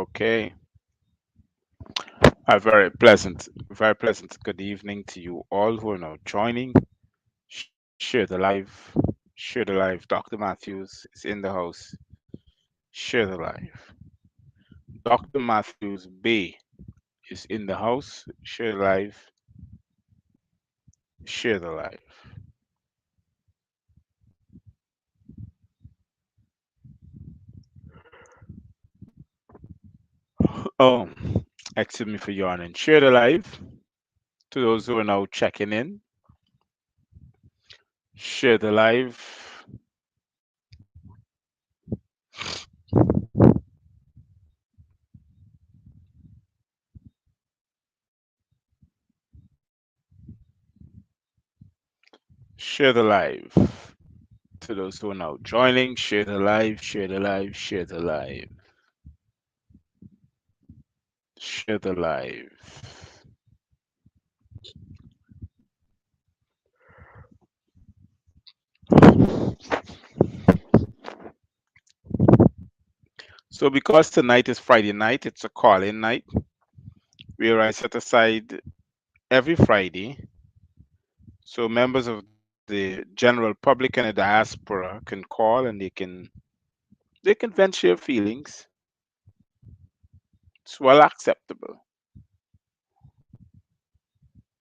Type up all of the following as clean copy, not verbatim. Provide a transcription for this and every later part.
Okay. A very pleasant good evening to you all who are now joining. Share the live. Share the live. Dr. Matthews is in the house. Share the live. Dr. Matthews-Bey is in the house. Share the live. Share the live. Oh, excuse me for yawning. Share the live to those who are now checking in. Share the live. Share the live to those who are now joining. Share the live. Share the live. Share the live. Share the live. So, because tonight is Friday night, it's a call in night where I set aside every Friday so members of the general public and the diaspora can call and they can vent their feelings. It's well acceptable.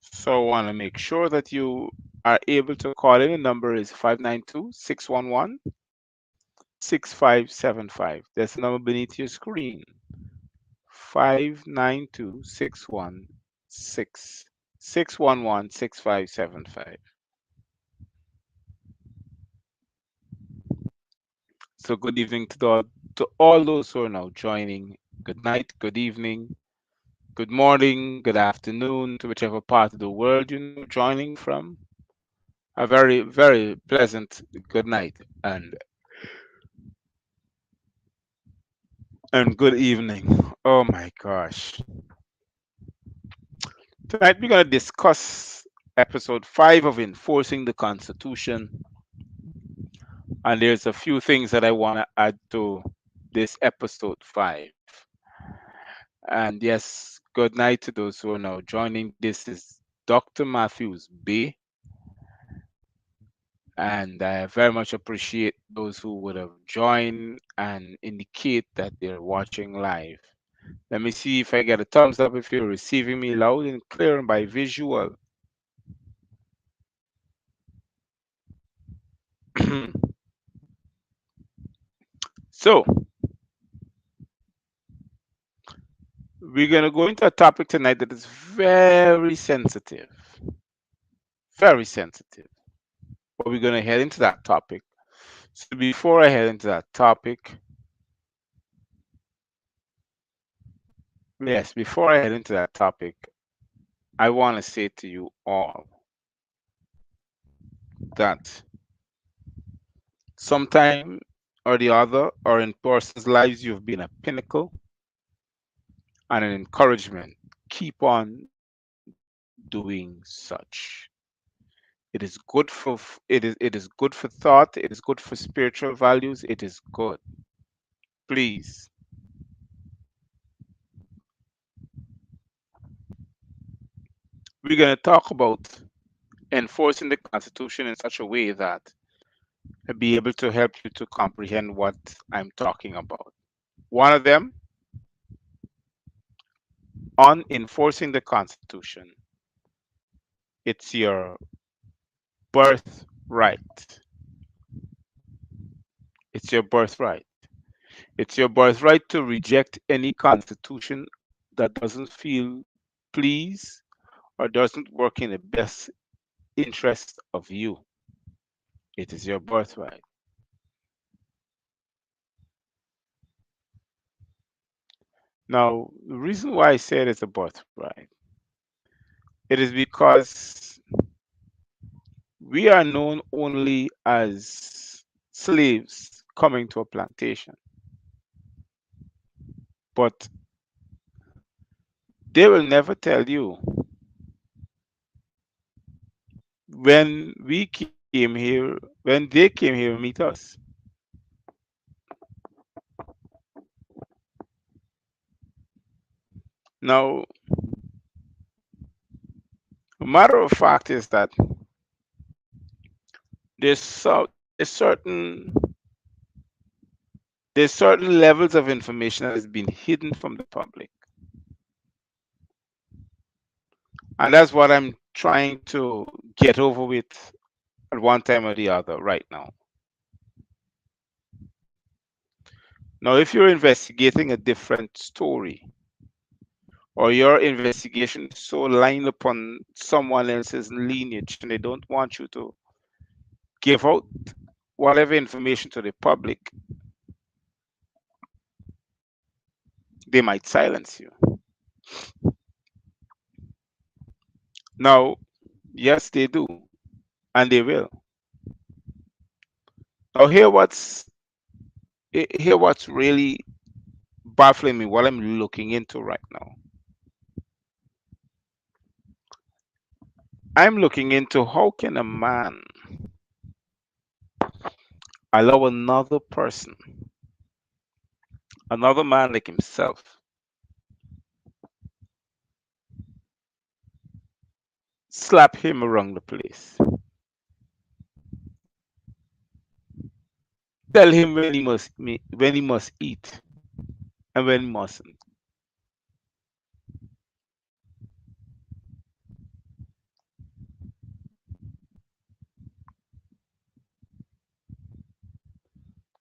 So, I want to make sure that you are able to call in. The number is 592-611-6575. That's the number beneath your screen. 592-611-6575. So good evening to all those who are now joining. Good night, good evening, good morning, good afternoon to whichever part of the world you're now joining from. A very, very pleasant good night and good evening. Oh my gosh. Tonight we're gonna discuss episode 5 of Enforcing the Constitution. And there's a few things that I wanna add to this episode 5. And yes, good night to those who are now joining. This is Dr. Matthews-Bey, and I very much appreciate those who would have joined and indicate that they're watching live. Let me see if I get a thumbs up if you're receiving me loud and clear and by visual. So, we're going to go into a topic tonight that is very sensitive. Very sensitive. But we're going to head into that topic. So, before I head into that topic, yes, before I head into that topic, I want to say to you all that sometime or the other, or in person's lives, you've been a pinnacle and an encouragement. Keep on doing such. It is good for it is good for thought. It is good for spiritual values. It is good. Please, we're going to talk about enforcing the Constitution in such a way that I'll be able to help you to comprehend what I'm talking about. One of them on enforcing the Constitution. It's your birthright. It's your birthright. It's your birthright to reject any constitution that doesn't feel please or doesn't work in the best interest of you. It is your birthright. Now, the reason why I said it's a birthright, it is because we are known only as slaves coming to a plantation, but they will never tell you when they came here to meet us. Now, a matter of fact is that there's certain levels of information that has been hidden from the public, and that's what I'm trying to get over with at one time or the other right now. Now, if you're investigating a different story, or your investigation is so lined upon someone else's lineage and they don't want you to give out whatever information to the public, they might silence you. Now, yes, they do, and they will. Now, hear what's really baffling me, what I'm looking into right now. I'm looking into how can a man allow another man like himself, slap him around the place, tell him when he must eat and when he mustn't.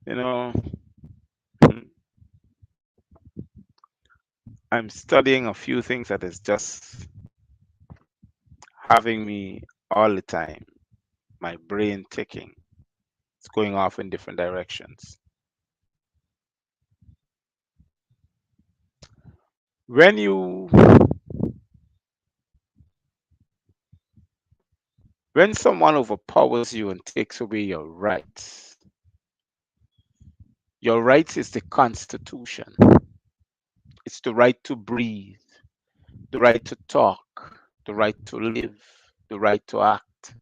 You know, I'm studying a few things that is just having me all the time, my brain ticking. It's going off in different directions. When you when someone overpowers you and takes away your rights is the Constitution. It's the right to breathe, the right to talk, the right to live, the right to act.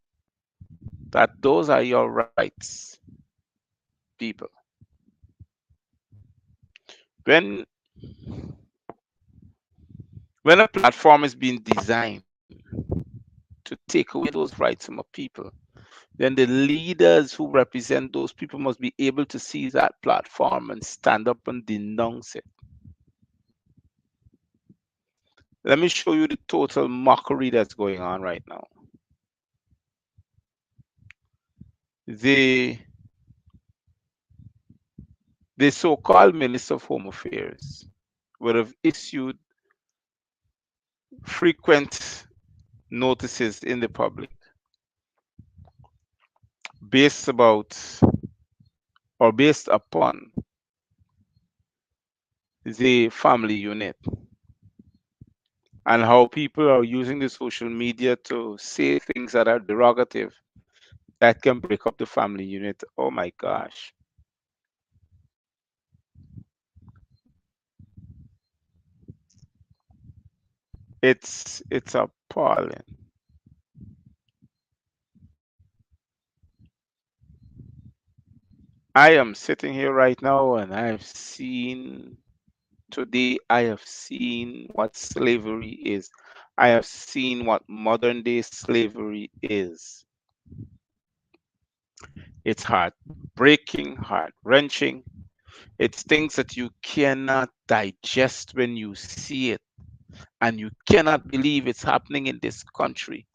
That those are your rights, people. When when a platform is being designed to take away those rights from a people, then the leaders who represent those people must be able to see that platform and stand up and denounce it. Let me show you the total mockery that's going on right now. The the so-called Minister of Home Affairs would have issued frequent notices in the public based about or based upon the family unit and how people are using the social media to say things that are derogative that can break up the family unit. Oh my gosh. It's appalling. I am sitting here right now and I have seen what slavery is. I have seen what modern day slavery is. It's heartbreaking, heart wrenching. It's things that you cannot digest when you see it, and you cannot believe it's happening in this country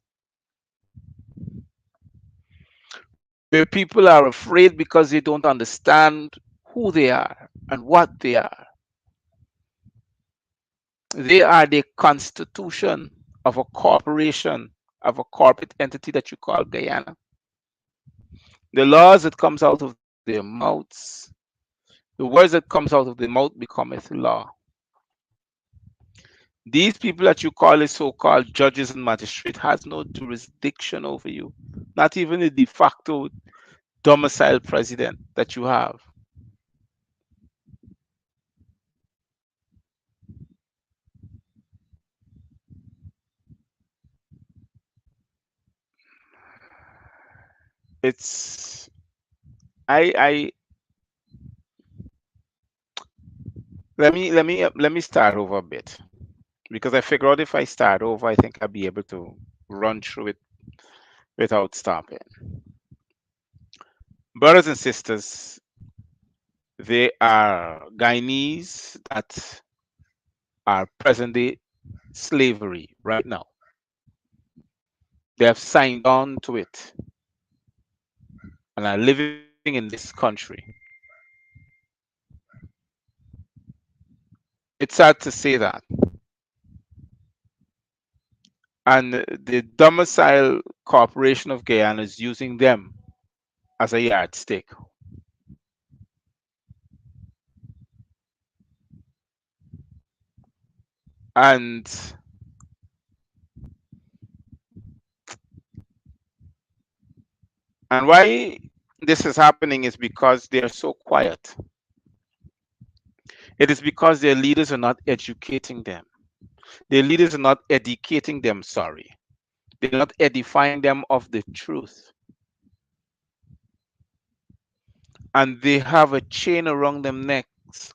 where people are afraid because they don't understand who they are and what they are. They are the constitution of a corporation, of a corporate entity that you call Guyana. The laws that comes out of their mouths, the words that comes out of their mouth becometh law. These people that you call the so-called judges and magistrate has no jurisdiction over you, not even the de facto domicile president that you have. It's I let me start over a bit because I figure out if I start over, I think I'll be able to run through it without stopping. Brothers and sisters, they are Guyanese that are present day slavery right now. They have signed on to it and are living in this country. It's sad to say that. And the domicile corporation of Guyana is using them as a yardstick. And why this is happening is because they are so quiet. It is because their leaders are not educating them. Their leaders are not educating them, sorry. They're not edifying them of the truth. And they have a chain around their necks,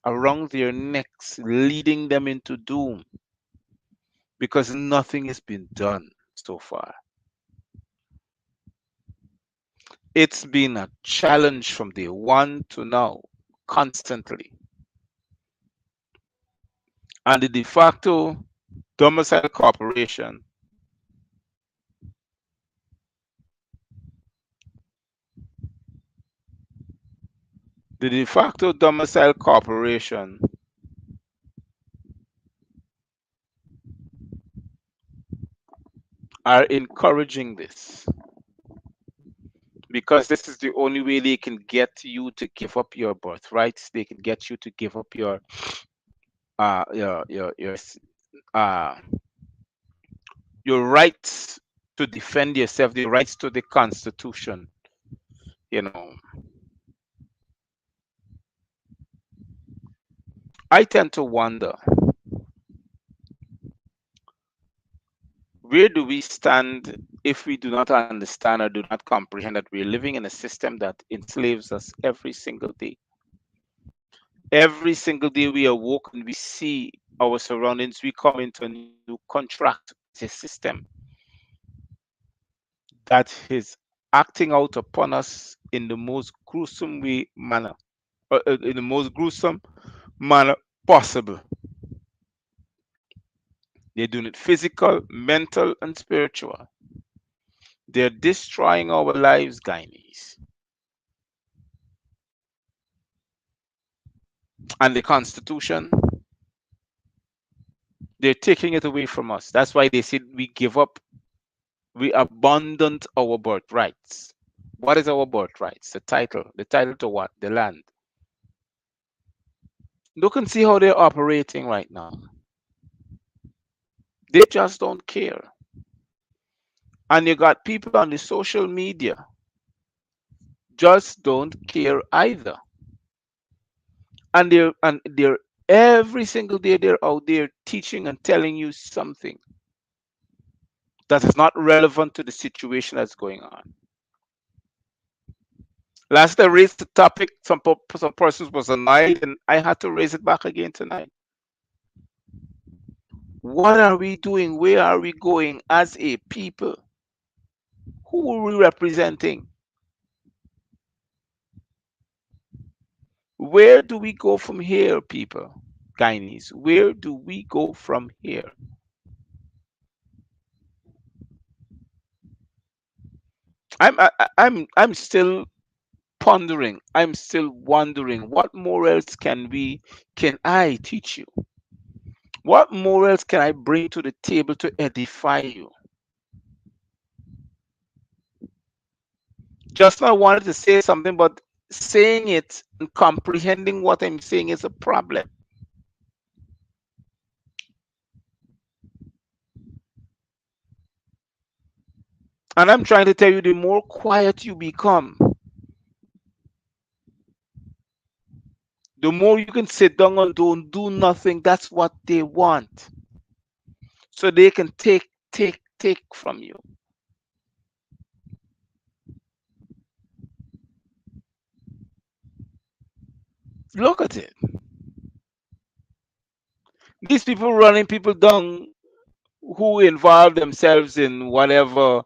leading them into doom because nothing has been done so far. It's been a challenge from day one to now, constantly. And the de facto domicile corporation, the de facto domicile corporation are encouraging this because this is the only way they can get you to give up your birthrights. They can get you to give up uh your rights to defend yourself, the rights to the Constitution. You know, I tend to wonder, where do we stand if we do not understand or do not comprehend that we're living in a system that enslaves us every single day? Every single day we awoke and we see our surroundings, we come into a new contract with a system that is acting out upon us in the most gruesome manner, in the most gruesome manner possible. They're doing it physical, mental, and spiritual. They're destroying our lives, Guyanese. And the Constitution, they're taking it away from us. That's why they said we give up, we abandoned our birthrights. What is our birthrights? The title. The title to what? The land. Look and see how they're operating right now. They just don't care. And you got people on the social media just don't care either. And they're every single day they're out there teaching and telling you something that is not relevant to the situation that's going on. Last I raised the topic, some persons was annoyed, and I had to raise it back again tonight. What are we doing? Where are we going as a people? Who are we representing? Where do we go from here, people? Guyanese, where do we go from here? I'm still pondering. I'm still wondering what morals can I teach you? What morals can I bring to the table to edify you? Just now I wanted to say something, but saying it and comprehending what I'm saying is a problem. And I'm trying to tell you, the more quiet you become, the more you can sit down and don't do nothing. That's what they want. So they can take from you. Look at it. These people running people down who involve themselves in whatever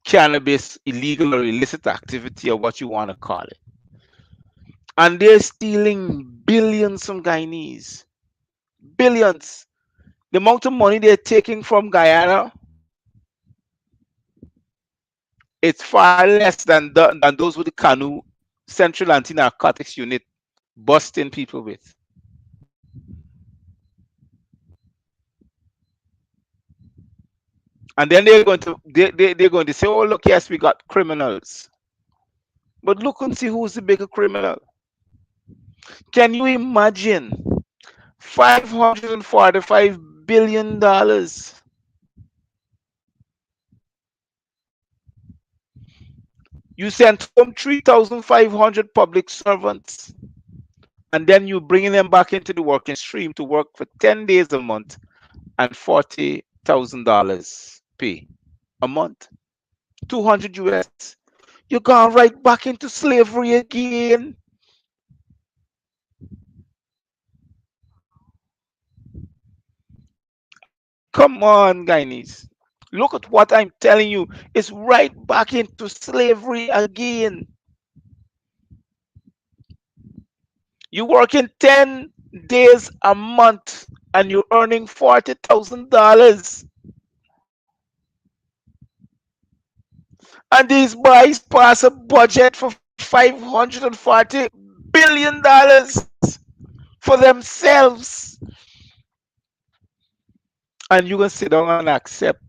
cannabis illegal or illicit activity or what you want to call it. And they're stealing billions from Guyanese. Billions. The amount of money they're taking from Guyana, it's far less than those with the canoe Central Anti-Narcotics Unit busting people with. And then they're going to say, oh look, yes, we got criminals. But look and see who's the bigger criminal. Can you imagine $545 billion? You sent home 3,500 public servants, and then you bringing them back into the working stream to work for 10 days a month and $40,000 pay a month. 200 US. You're going right back into slavery again. Come on, Guyanese. Look at what I'm telling you. It's right back into slavery again. You're working 10 days a month and you're earning $40,000. And these boys pass a budget for $540 billion for themselves. And you can sit down and accept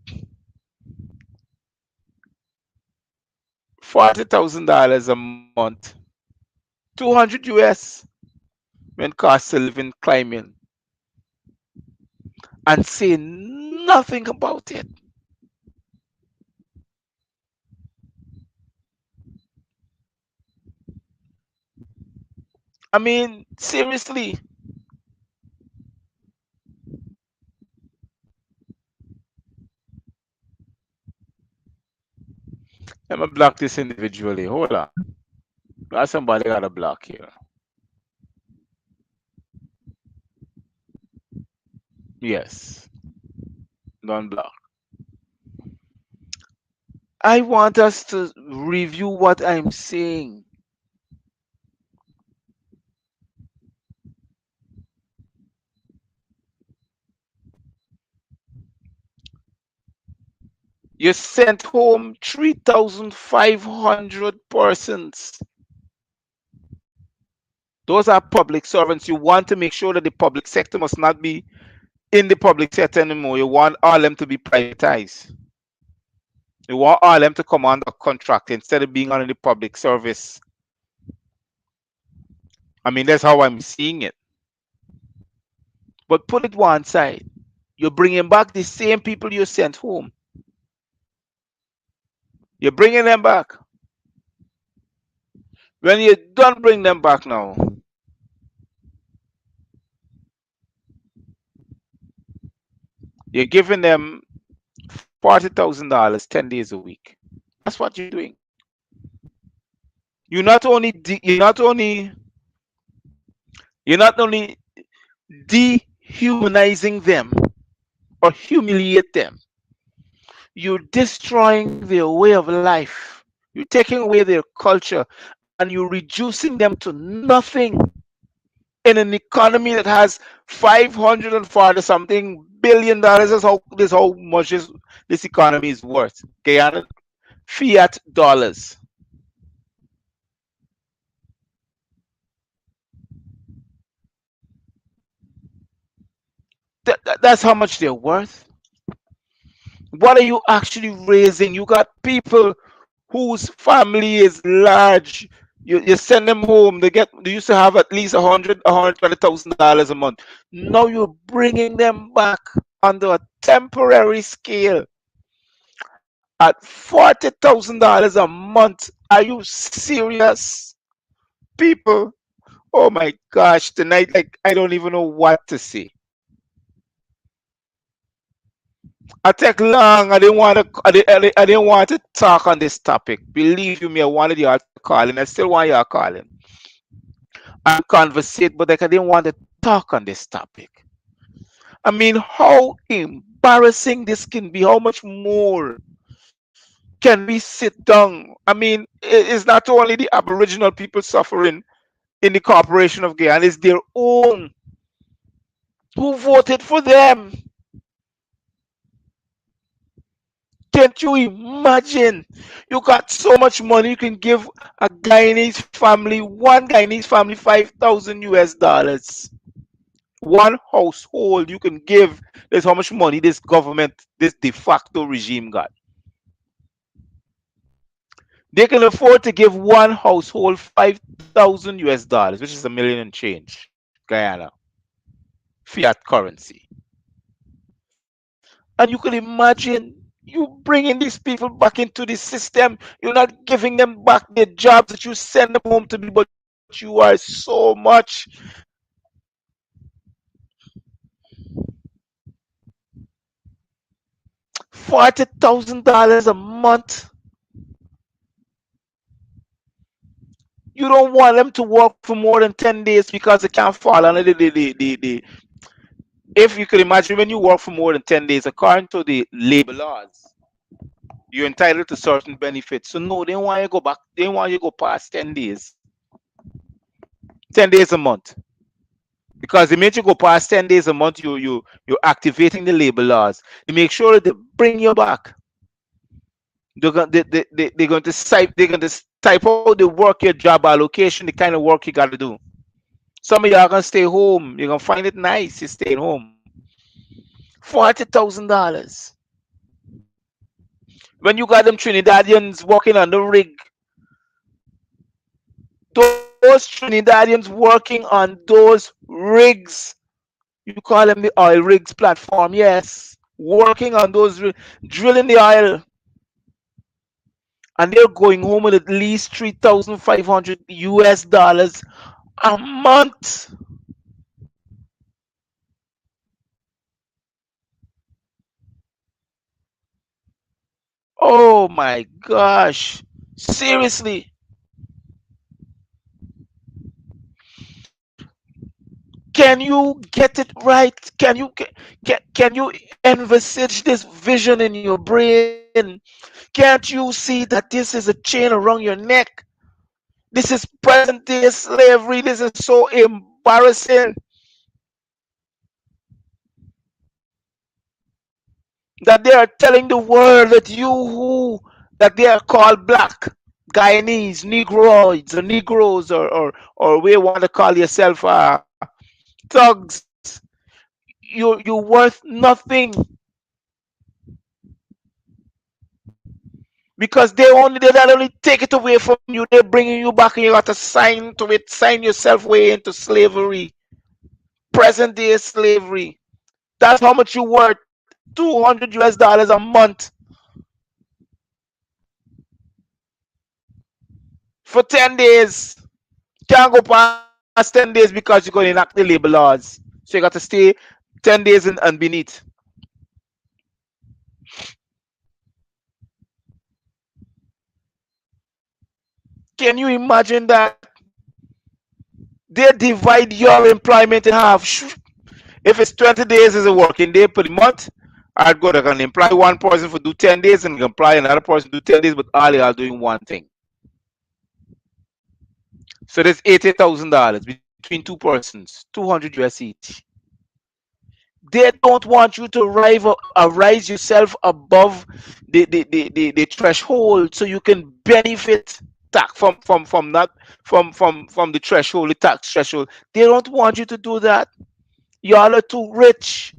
$40,000 a month, 200 US when cost of living climbing, and say nothing about it. I mean, seriously, let me block this individually. Hold on. Got somebody got a block here. Yes, don't block. I want us to review what I'm saying. You sent home 3,500 persons. Those are public servants. You want to make sure that the public sector must not be in the public sector anymore. You want all them to be privatized. You want all them to come under contract instead of being under the public service. I mean, that's how I'm seeing it. But put it one side. You're bringing back the same people you sent home. You're bringing them back. When you don't bring them back now, you're giving them $40,000 10 days a week. That's what you're doing. You not only you're not only dehumanizing them or humiliate them, you're destroying their way of life. You're taking away their culture and you're reducing them to nothing in an economy that has 540 something $billion. That's how much this economy is worth. Guyana fiat dollars. That's how much they're worth. What are you actually raising? You got people whose family is large. You send them home. They used to have at least $120,000 a month. Now you're bringing them back under a temporary scale at $40,000 a month. Are you serious, people? Oh my gosh! Tonight, like I don't even know what to say. I take long. I didn't want to. I didn't want to talk on this topic. Believe you me, I wanted y'all to call, and I still want y'all calling and conversate. But like I didn't want to talk on this topic. I mean, how embarrassing this can be. How much more can we sit down? I mean, it's not only the Aboriginal people suffering in the corporation of Guyana, it's their own who voted for them. Can't you imagine? You got so much money you can give a Guyanese family, one Guyanese family, 5,000 US dollars. One household you can give. That's how much money this government, this de facto regime got. They can afford to give one household 5,000 US dollars, which is a million and change, Guyana, fiat currency. And you can imagine you bringing these people back into the system. You're not giving them back their jobs that you send them home to be, but you are so much $40,000 a month. You don't want them to work for more than 10 days because they can't fall under the if you could imagine when you work for more than 10 days, according to the labor laws, you're entitled to certain benefits. So no, they don't want you to go back, they don't want you to go past 10 days. 10 days a month. Because the minute you go past 10 days a month, you're activating the labor laws. They make sure that they bring you back. They're going to type out the work, your job allocation, the kind of work you got to do. Some of y'all are gonna stay home. You're gonna find it nice. You're staying home. $40,000. When you got them Trinidadians working on the rig, those Trinidadians working on those rigs, you call them the oil rigs platform, yes, working on those, drilling the oil, and they're going home with at least 3,500 US dollars a month. Oh my gosh. Seriously. Can you get it right? Can you envisage this vision in your brain? Can't you see that this is a chain around your neck? This is present day slavery. This is so embarrassing that they are telling the world that you who that they are called black Guyanese, Negroids or Negroes or we want to call yourself thugs. You're worth nothing because they not only take it away from you, they're bringing you back and you got to sign to it, sign yourself way into slavery, present day slavery. That's how much you worth, 200 US dollars a month for 10 days. Can't go past 10 days because you're going to enact the labor laws. So you got to stay 10 days and beneath. Can you imagine that? They divide your employment in half. If it's 20 days is a working day per month, I'd go, they can employ one person for do 10 days and employ another person do 10 days, but all they are doing one thing. So there's $80,000 between two persons, 200 US each. They don't want you to rise yourself above the threshold so you can benefit tax from not from the threshold, the tax threshold. They don't want you to do that. Y'all are too rich.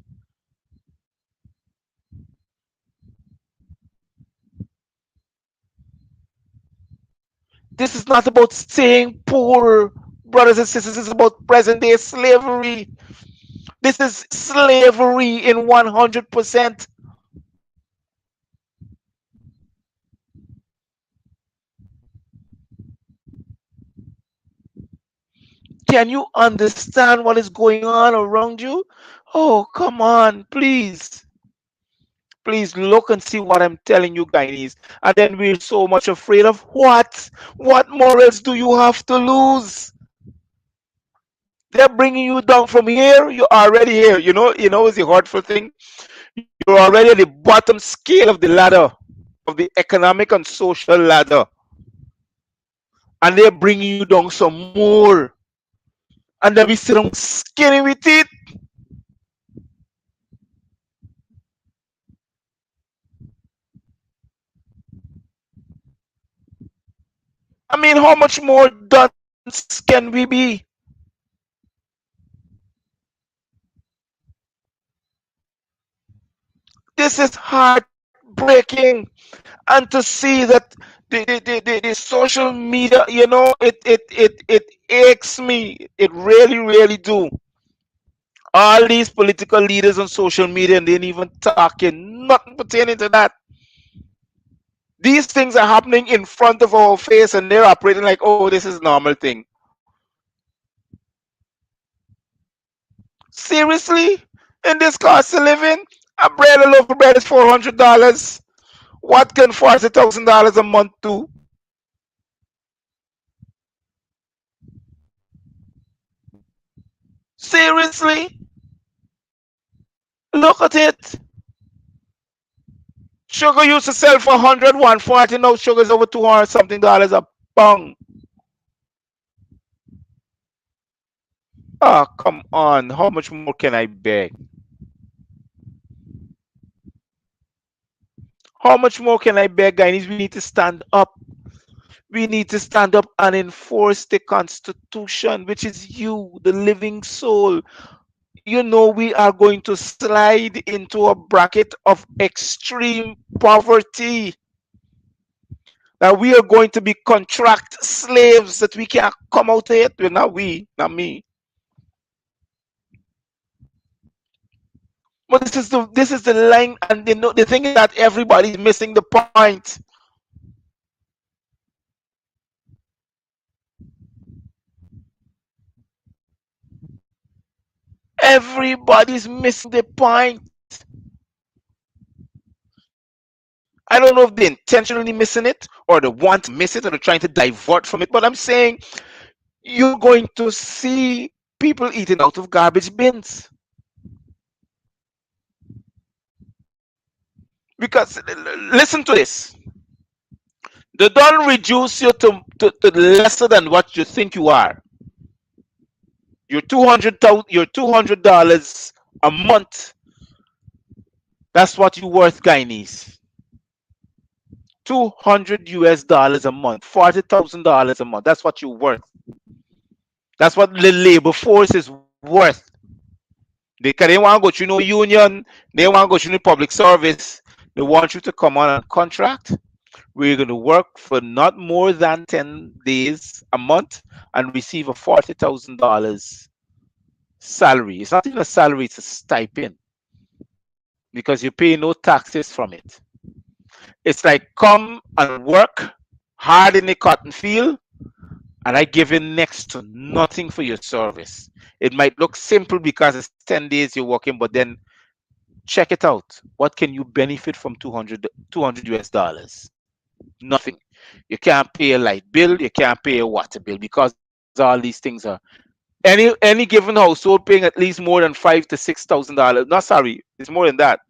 This is not about staying poor, brothers and sisters. It's about present day slavery. This is slavery in 100%. Can you understand what is going on around you? Oh, come on, please. Please look and see what I'm telling you, Guyanese. And then we're so much afraid of what? What morals do you have to lose? They're bringing you down from here. You're already here. It's the hurtful thing. You're already at the bottom scale of the ladder, of the economic and social ladder, and they're bringing you down some more. And then we sit down skinny with it. I mean, how much more dunce can we be? This is heartbreaking. And to see that the social media, it aches me. It really, really do. All these political leaders on social media and they ain't even talking nothing pertaining to that. These things are happening in front of our face and they're operating like, oh, this is normal thing. Seriously? In this cost of living? A loaf of bread is $400. What can $40,000 a month do? Seriously? Look at it. Sugar used to sell for 100, 140. Now sugar's over 200 something dollars a pound. Oh, come on. How much more can I beg? How much more can I beg, guys? We need to stand up. We need to stand up and enforce the Constitution, which is you, the living soul. We are going to slide into a bracket of extreme poverty. That we are going to be contract slaves that we can't come out of it. Well, not we, not me. But this is the line, and the thing is that everybody's missing the point. Everybody's missing the point. I don't know if they're intentionally missing it or they want to miss it or they're trying to divert from it, but I'm saying you're going to see people eating out of garbage bins. Because listen to this. They don't reduce you to lesser than what you think you are. You're $200 a month. That's what you worth, Guyanese. 200 US dollars a month, $40,000 a month. That's what you're worth. That's what the labor force is worth. They want to go through no union. They want to go through no public service. They want you to come on a contract. We're going to work for not more than 10 days a month and receive a $40,000 salary. It's not even a salary, it's a stipend because you pay no taxes from it. It's like come and work hard in the cotton field and I give you next to nothing for your service. It might look simple because it's 10 days you're working, but then check it out. What can you benefit from 200 US dollars? Nothing. You can't pay a light bill, you can't pay a water bill because all these things are any given household paying at least more than $5,000 to $6,000. No, sorry, it's more than that.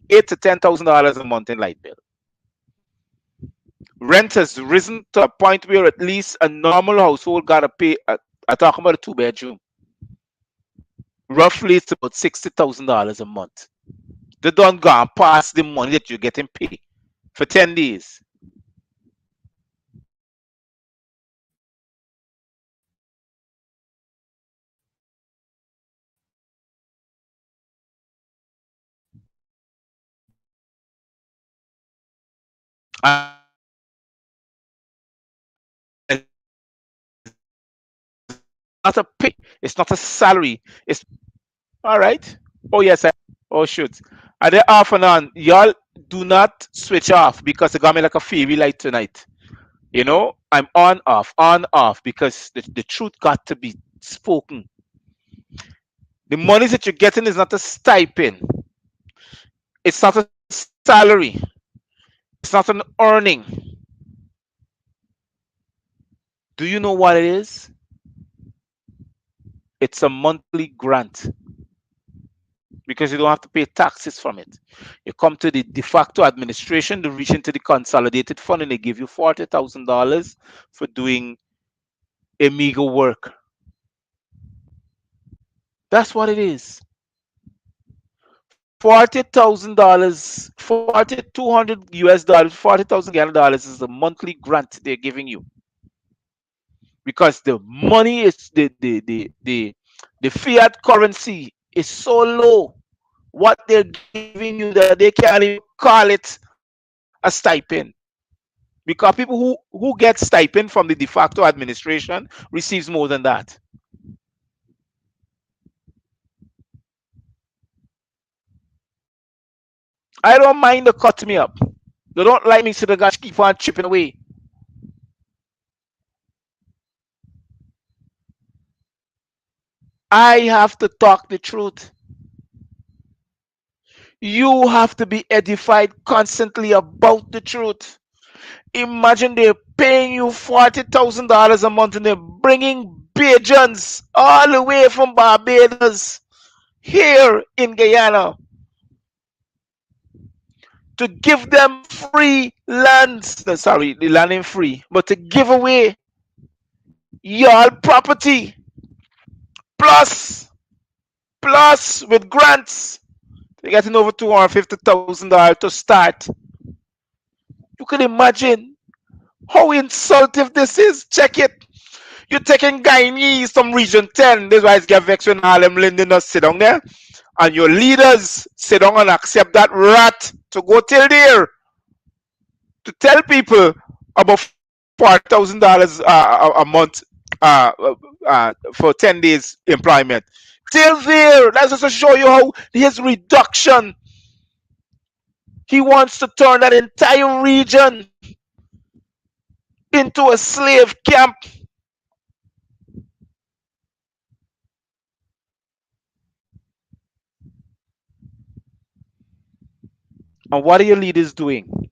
$8,000 to $10,000 a month in light bill. Rent has risen to a point where at least a normal household gotta pay. I talk about a two-bedroom. Roughly, it's about $60,000 a month. They don't go and pass the money that you're getting paid for 10 days. And not a pay. It's not a salary. It's all right. Oh yes. Oh shoot. Are they off and on? Y'all do not switch off because it got me like a fairy light tonight. I'm on off because the truth got to be spoken. The money that you're getting is not a stipend. It's not a salary. It's not an earning. Do you know what it is? It's a monthly grant because you don't have to pay taxes from it. You come to the de facto administration, they reach into the consolidated fund and they give you $40,000 for doing a meager work. That's what it is. $40,000, 200 US dollars, 40,000 Ghana dollars is the monthly grant they're giving you because the money is the fiat currency is so low. What they're giving you that they can't even call it a stipend because people who get stipend from the de facto administration receives more than that. I don't mind the cut me up. They don't like me, so they got to keep on chipping away. I have to talk the truth. You have to be edified constantly about the truth. Imagine they're paying you $40,000 a month and they're bringing Bajans all the way from Barbados here in Guyana to give them free lands. No, sorry, the land ain't free, but to give away your property plus with grants. They're getting over $250,000 to start. You can imagine how insultive this is. Check it. You're taking Guyanese from Region 10. This is why it's get vexed when Harlem Londoners sit down there. And your leaders sit down and accept that rat to go till there to tell people about $40,000 a month for 10 days employment. Till there. That's just to show you how his reduction. He wants to turn that entire region into a slave camp. And what are your leaders doing?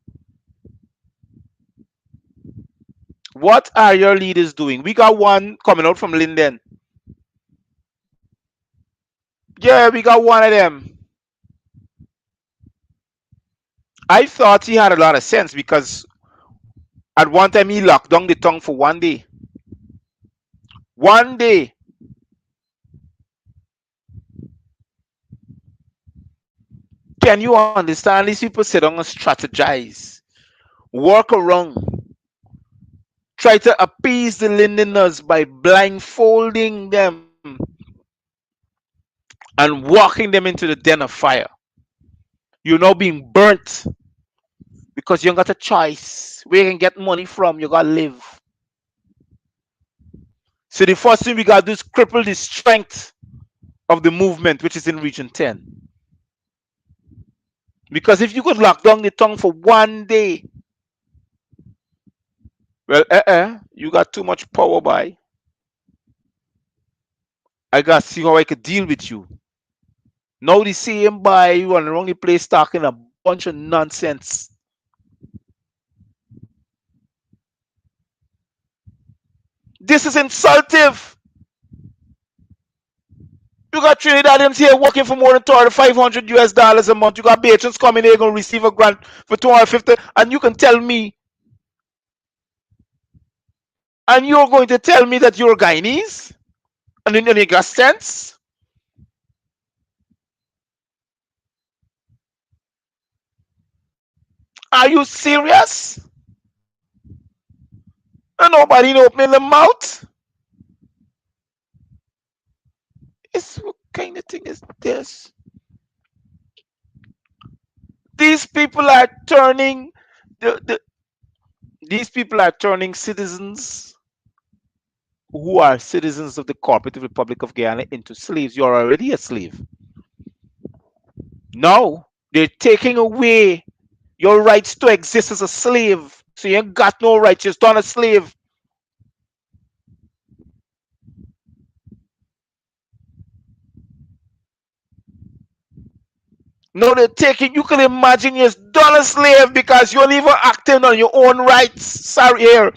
What are your leaders doing? We got one coming out from Linden. Yeah, we got one of them. I thought he had a lot of sense because at one time he locked down the tongue for 1 day. 1 day. Can you understand? These people sit down and strategize, work around, try to appease the Lindeners by blindfolding them and walking them into the den of fire. You're now being burnt because you ain't got a choice. Where you can get money from, you gotta live. So the first thing we gotta do is cripple the strength of the movement, which is in Region 10. Because if you could lock down the tongue for 1 day, well, you got too much power, by. I gotta see how I could deal with you. Now the same by you on the wrong place talking a bunch of nonsense. This is insultive. You got Trinidadians here working for more than 500 US dollars a month. You got patrons coming here going to receive a grant for 250, and you can tell me, and you're going to tell me that you're Guyanese, and then you got sense. Are you serious? And nobody opening the mouth. What kind of thing is this? These people are turning these people are turning citizens who are citizens of the Cooperative Republic of Guyana into slaves. You're already a slave. No, they're taking away your rights to exist as a slave. So you ain't got no rights. You're still a slave. No, they're taking. You can imagine you're done a slave because you're even acting on your own rights. Sorry, here.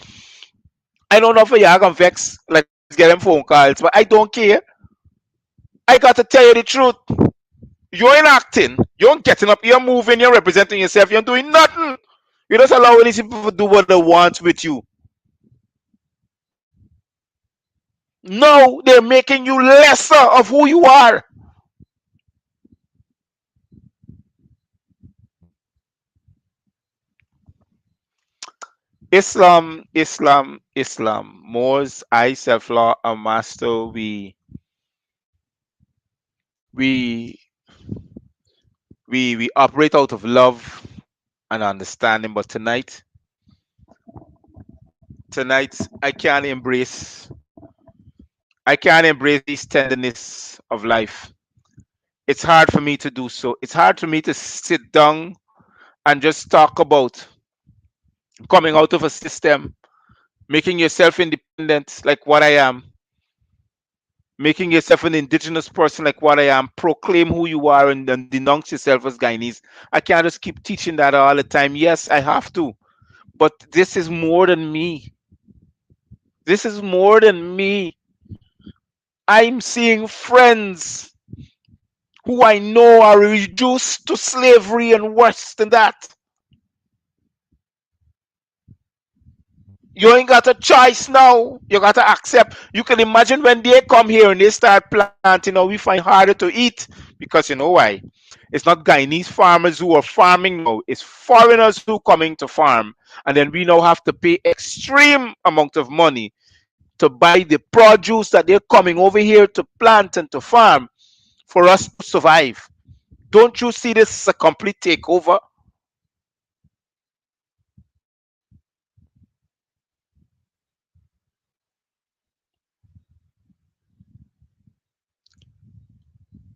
I don't know if you're gonna vex. Like, get them phone calls, but I don't care. I got to tell you the truth. You ain't acting. You ain't getting up. You're moving. You're representing yourself. You're doing nothing. You just allow these people to do what they want with you. No, they're making you lesser of who you are. Islam. Moors, I, self-law, and master. We we operate out of love and understanding. But tonight, I can't embrace these tenderness of life. It's hard for me to do so. It's hard for me to sit down and just talk about coming out of a system, making yourself independent like what I am, making yourself an indigenous person like what I am, proclaim who you are and denounce yourself as Guyanese. I can't just keep teaching that all the time. Yes, I have to, but this is more than me. This is more than me. I'm seeing friends who I know are reduced to slavery and worse than that. You ain't got a choice now. You got to accept. You can imagine when they come here and they start planting, we find harder to eat because you know why? It's not Guyanese farmers who are farming now. It's foreigners who coming to farm, and then we now have to pay extreme amount of money to buy the produce that they're coming over here to plant and to farm for us to survive. Don't you see this as a complete takeover?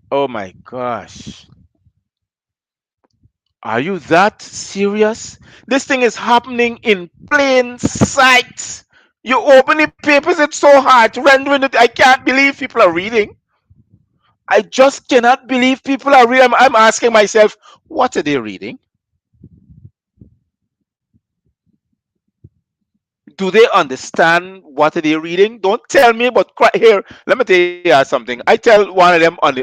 Oh my gosh. Are you that serious? This thing is happening in plain sight. You open the papers, it's so hard rendering it. I can't believe people are reading. I just cannot believe people are reading. I'm asking myself, what are they reading? Do they understand what are they reading? Don't tell me, but here, let me tell you something. I tell one of them on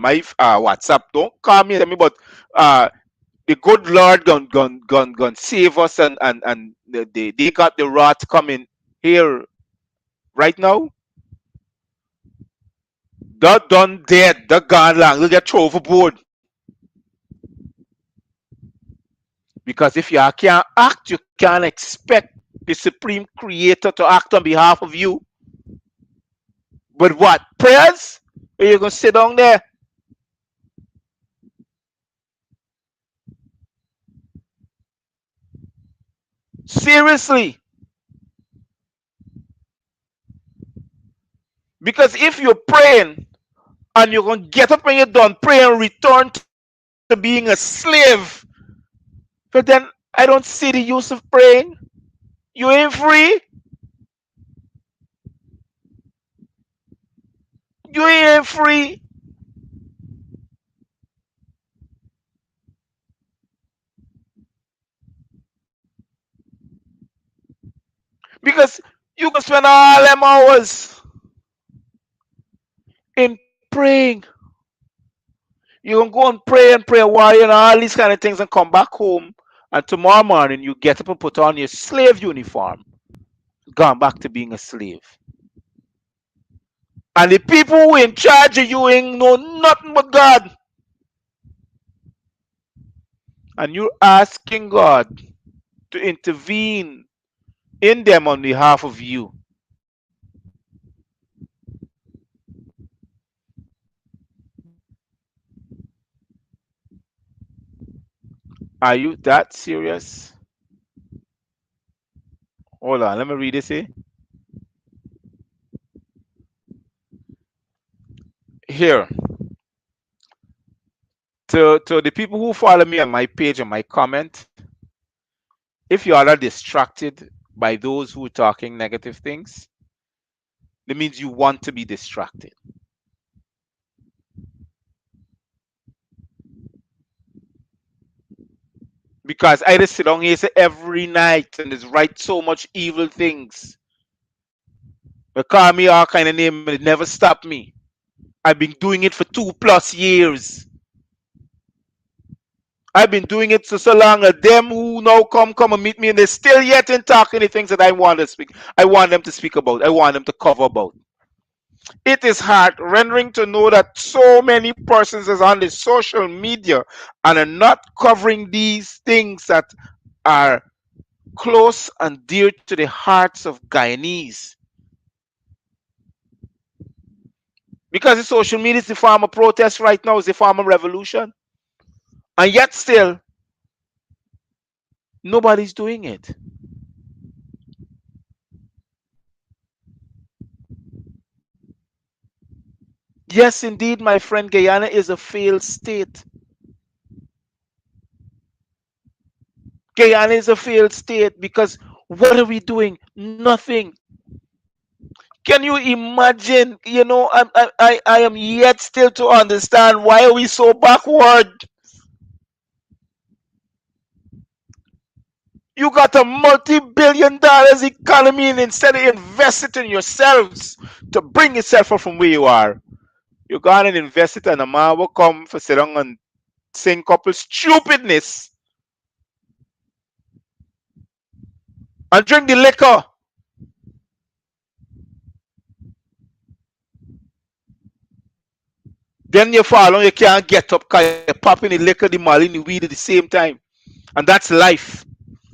my WhatsApp, don't call me and tell me, but uh, the good Lord gonna save us and they got the wrath coming here right now. That done dead, that gone long, they get thrown overboard. Because if you can't act, you can't expect the supreme creator to act on behalf of you. But what? Prayers? Are you gonna sit down there? Seriously. Because if you're praying and you're gonna get up when you're done praying and return to being a slave, but then I don't see the use of praying. You ain't free. You ain't free. Because you can spend all them hours in praying. You can go and pray a while and all these kind of things and come back home. And tomorrow morning you get up and put on your slave uniform. Gone back to being a slave. And the people who in charge of you ain't know nothing but God. And you're asking God to intervene in them on behalf of you. Are you that serious? Hold on, let me read this here. Here, to the people who follow me on my page and my comment, if you are distracted by those who are talking negative things, that means you want to be distracted. Because I just sit down here every night and just write so much evil things. They call me all kind of name and it never stop me. I've been doing it for 2 plus years. I've been doing it so long. And them who now come and meet me, and they're still yet in talking the things that I want to speak. I want them to speak about. I want them to cover about. It is heart rendering to know that so many persons is on the social media and are not covering these things that are close and dear to the hearts of Guyanese. Because the social media is the form of protest right now, is the form of revolution. And yet still, nobody's doing it. Yes, indeed, my friend, Guyana is a failed state. Guyana is a failed state because what are we doing? Nothing. Can you imagine? I am yet still to understand why are we so backward. You got a multi-billion dollars economy, and instead of invest it in yourselves to bring yourself up from where you are, you gone and invest it, and a man will come for sit down and sing couple stupidness and drink the liquor. Then you fall on, you can't get up because you're popping the liquor, the molly, and the weed at the same time. And that's life.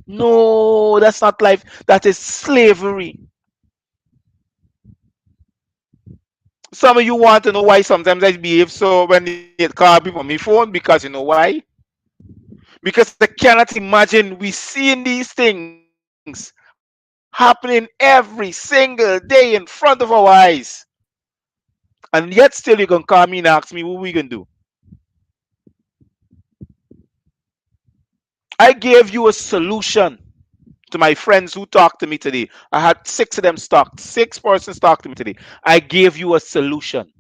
No, that's not life. That is slavery. Some of you want to know why sometimes I behave so when they call me on my phone, because you know why? Because I cannot imagine we seeing these things happening every single day in front of our eyes. And yet still you gonna call me and ask me what we gonna do. I gave you a solution to my friends who talked to me today. I had six of them talk, 6 persons talk to me today. I gave you a solution.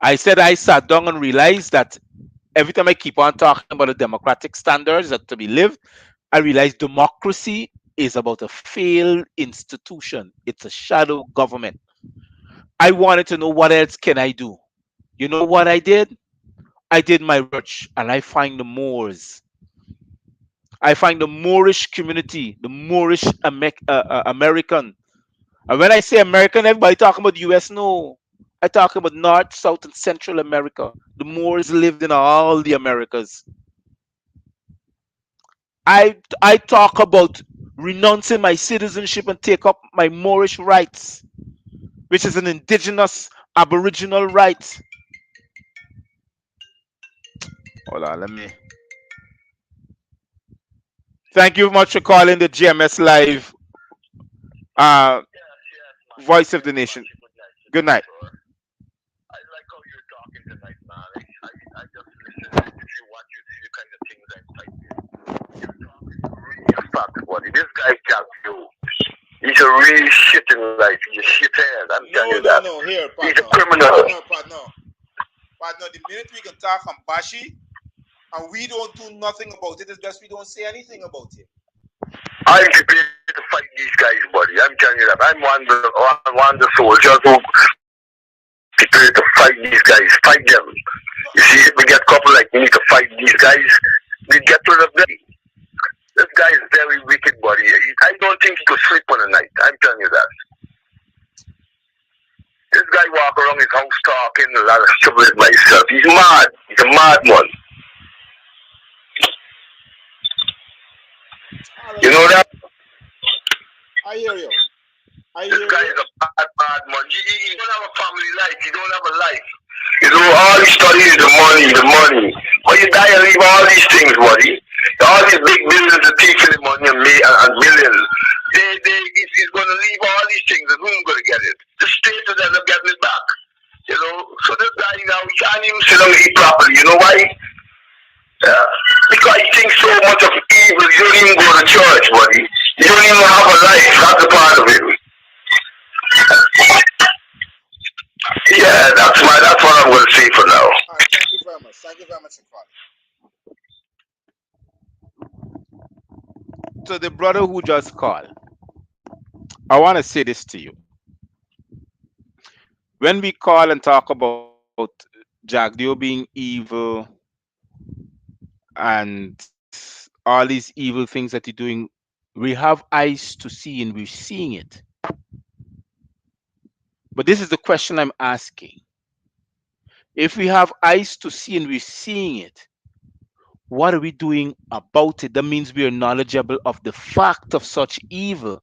I said I sat down and realized that every time I keep on talking about the democratic standards that to be lived, I realize democracy is about a failed institution. It's a shadow government. I wanted to know what else can I do. You know what I did? I did my research and I find the Moors. I find the Moorish community, the Moorish American. And when I say American, everybody talking about the US. No, I talk about North, South, and Central America. The Moors lived in all the Americas. I talk about renouncing my citizenship and take up my Moorish rights, which is an indigenous aboriginal right. Hold on, let me. Thank you much for calling the GMS Live uh, Voice of the Nation. Good night. I like how you're talking tonight, man. I just listen to you, watch you, see the kind of things I type in. You're talking real facts, buddy. This guy tells you he's a real shit in life. He's a shithead. I'm telling you No, that. no, no. Here, He's a partner. criminal. Partner. The minute we can talk and bashi, and we don't do nothing about it, it's just we don't say anything about it. I'm prepared to fight these guys, buddy. I'm telling you that. I'm one of the soldiers who prepared to fight these guys. Fight them. You see, if we get couple like me to fight these guys, we get rid of them. This guy is very wicked, buddy. I don't think he could sleep on the night. I'm telling you that. This guy walk around his house talking a lot of stuff with myself. He's mad. He's a mad one. You know that? I hear you. This guy is a bad man. He don't have a family life. He don't have a life. You know, all he studies is the money, the money. But you die and leave all these things, buddy. All these big businesses are teaching him money and millions. He's going to leave all these things, and who's going to get it? The state will end up getting it back. You know, so this guy now, he can't even sit down and eat properly. You know why? Yeah. Because he thinks so much of evil, you don't even go to church, buddy. You don't even have a life. That's a part of it. Yeah, that's what I'm going to say for now. All right, thank you very much. Thank you very much for calling. To the brother who just called, I want to say this to you. When we call and talk about Jagdeo being evil and all these evil things that he's doing, we have eyes to see and we're seeing it. But this is the question I'm asking. If we have eyes to see and we're seeing it, what are we doing about it? That means we are knowledgeable of the fact of such evil.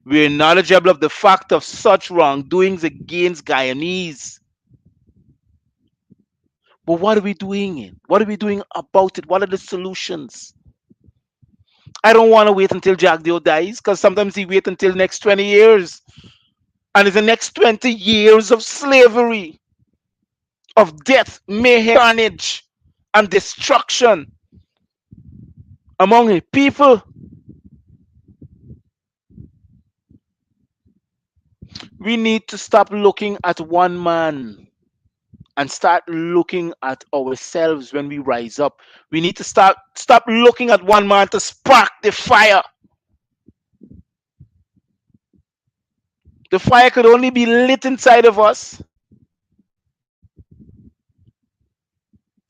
We are knowledgeable of the fact of such wrongdoings against Guyanese. But what are we doing? What are we doing about it? What are the solutions? I don't want to wait until Jagdeo dies because sometimes he wait until next 20 years. And it's the next 20 years of slavery, of death, mayhem, carnage, and destruction among the people. We need to stop looking at one man and start looking at ourselves when we rise up. We need to stop looking at one man to spark the fire. The fire could only be lit inside of us.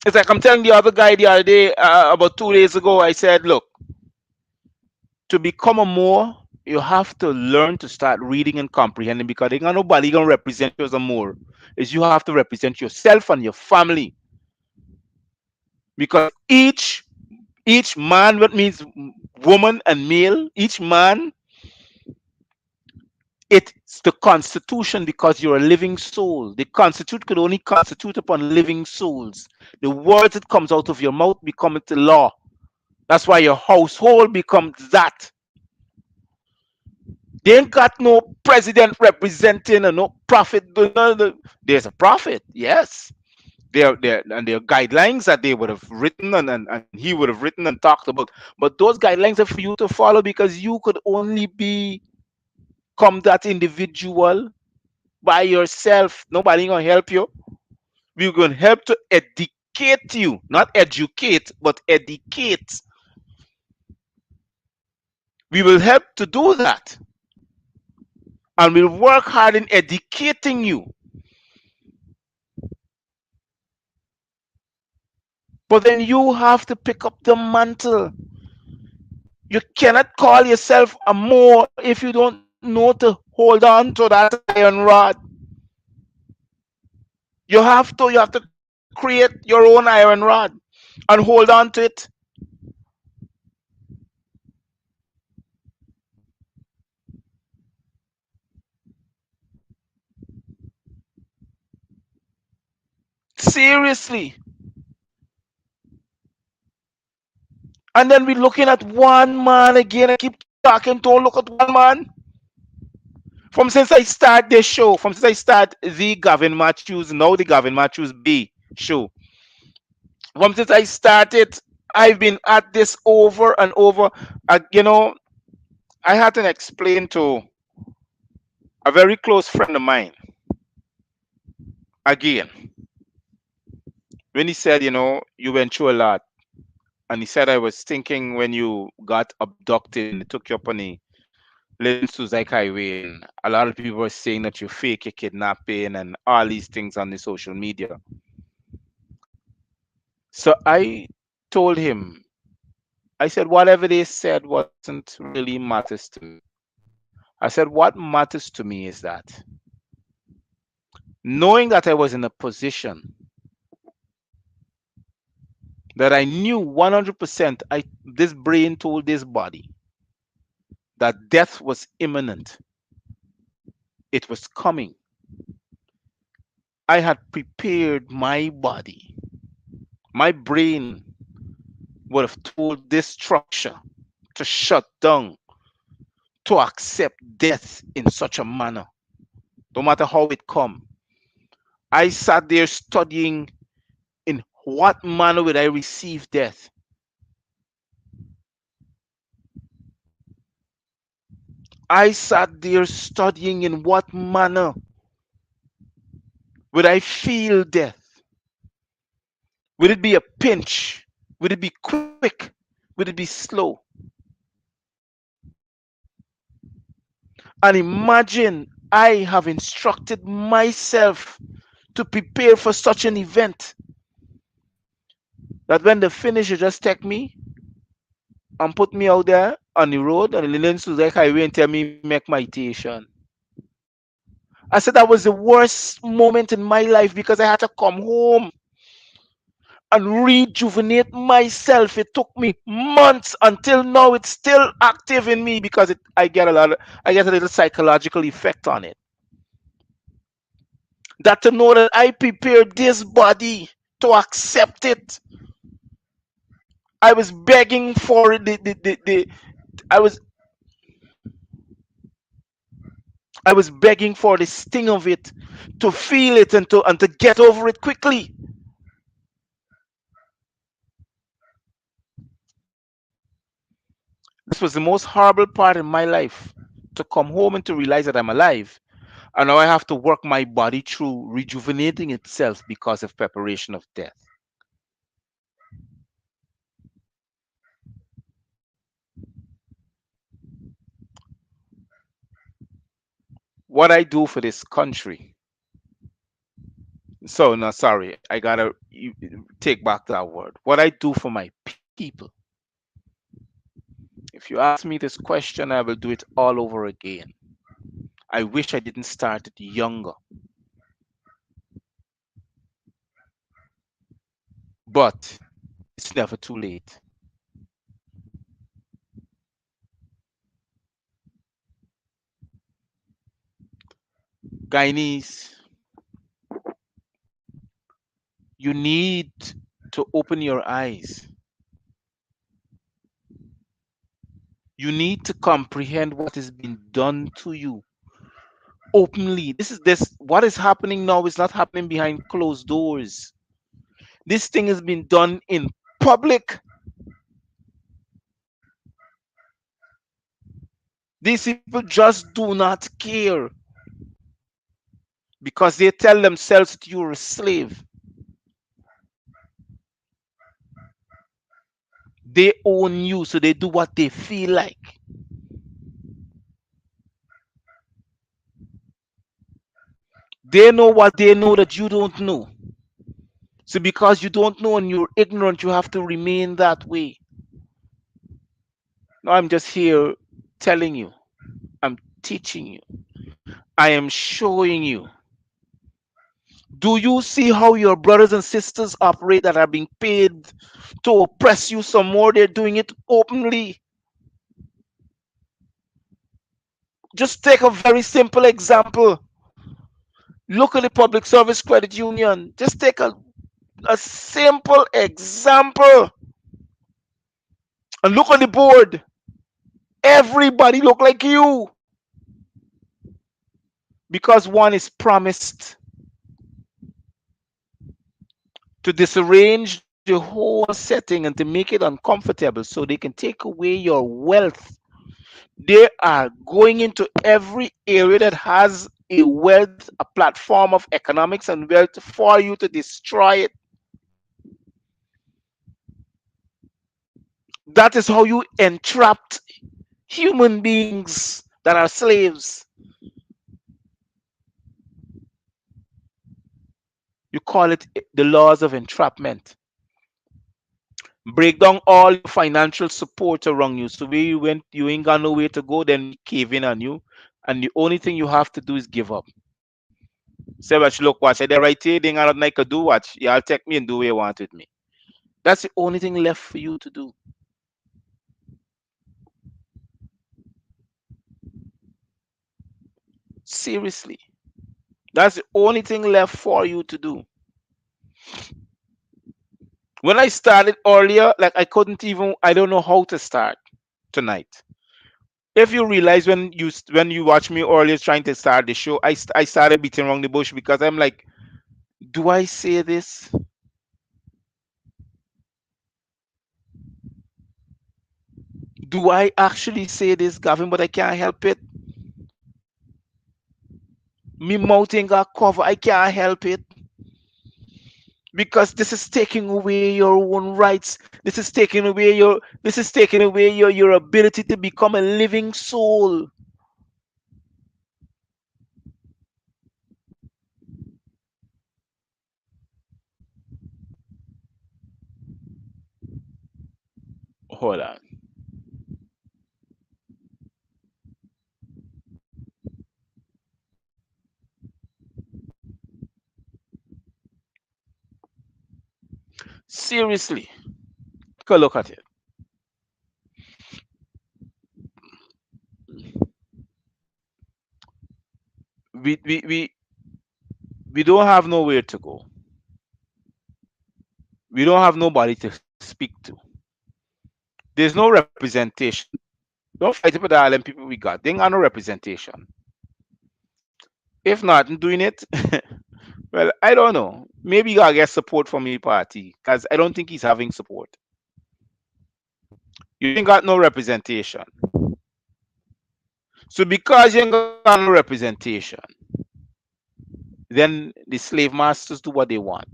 It's like I'm telling the other guy the other day, about 2 days ago, I said, look, to become a Moor, you have to learn to start reading and comprehending because ain't got nobody gonna represent you as a Moor. Is you have to represent yourself and your family. Because each man, what means woman and male, each man, it's the constitution because you're a living soul. The constitute could only constitute upon living souls. The words that comes out of your mouth become the law. That's why your household becomes that. They ain't got no president representing and no prophet. There's a prophet, yes. There are guidelines that they would have written and he would have written and talked about. But those guidelines are for you to follow because you could only become that individual by yourself. Nobody gonna help you. We're gonna help to educate you, not educate, but educate. We will help to do that. And we'll work hard in educating you. But then you have to pick up the mantle. You cannot call yourself a Moor if you don't know to hold on to that iron rod. You have to create your own iron rod and hold on to it. Seriously. And then we're looking at one man again. I keep talking, don't look at one man. From since I start this show, from since I start the Gavin Matthews, now the Gavin Matthews-Bey show. From since I started, I've been at this over and over. I had to explain to a very close friend of mine again when he said, you went through a lot. And he said, I was thinking when you got abducted and they took you up on the Lynn Suzak Highway, and a lot of people were saying that you fake your kidnapping and all these things on the social media. So I told him, I said, whatever they said wasn't really matters to me. I said, what matters to me is that knowing that I was in a position that I knew 100%, this brain told this body that death was imminent. It was coming. I had prepared my body. My brain would have told this structure to shut down, to accept death in such a manner, no matter how it come. I sat there studying in what manner would I receive death. I sat there studying in what manner would I feel death. Would it be a pinch? Would it be quick? Would it be slow? And imagine I have instructed myself to prepare for such an event that when they finish, you just take me and put me out there on the road on the Linen Suzuki Highway and tell me make meditation. I said that was the worst moment in my life because I had to come home and rejuvenate myself. It took me months until now. It's still active in me because I get a little psychological effect on it. That to know that I prepared this body to accept it. I was begging for the I was I was begging for the sting of it to feel it and to get over it quickly. This was the most horrible part in my life, to come home and to realize that I'm alive. And now I have to work my body through rejuvenating itself because of preparation of death. What I do for this country. So, no, sorry, I gotta take back that word. What I do for my people. If you ask me this question, I will do it all over again. I wish I didn't start it younger, but it's never too late. Guyanese, you need to open your eyes. You need to comprehend what is being done to you openly. This what is happening now is not happening behind closed doors. This thing has been done in public. These people just do not care because they tell themselves that you're a slave. They own you, so they do what they feel like. They know what they know that you don't know. So because you don't know and you're ignorant, you have to remain that way. No, I'm just here telling you. I'm teaching you. I am showing you. Do you see how your brothers and sisters operate that are being paid to oppress you some more? They're doing it openly. Just take a very simple example. Look at the Public Service Credit Union. Just take a simple example and look on the board. Everybody look like you because one is promised to disarrange the whole setting and to make it uncomfortable so they can take away your wealth. They are going into every area that has a wealth, a platform of economics and wealth for you to destroy it. That is how you entrapped human beings that are slaves. You call it the laws of entrapment. Break down all your financial support around you. So where you went, you ain't got nowhere to go, then we cave in on you. And the only thing you have to do is give up. Say, watch, look, watch, I did right here, they ain't got nothing I could do, watch. Y'all take me and do what you want with me. That's the only thing left for you to do. Seriously. That's the only thing left for you to do. When I started earlier, like I couldn't even, I don't know how to start tonight. If you realize when you watch me earlier trying to start the show, I started beating around the bush because I'm like, do I say this? Do I actually say this, Gavin? But I can't help it. Me mouth ain't got cover. I can't help it because this is taking away your own rights. This is taking away your ability to become a living soul. Hold on. Seriously, go look at it. We we we we don't have nowhere to go. We don't have nobody to speak to. There's no representation. Don't fight with all them people we got. They ain't got no representation. If not in doing it, well, I don't know. Maybe you gotta get support from the party, because I don't think he's having support. You ain't got no representation. So because you ain't got no representation, then the slave masters do what they want.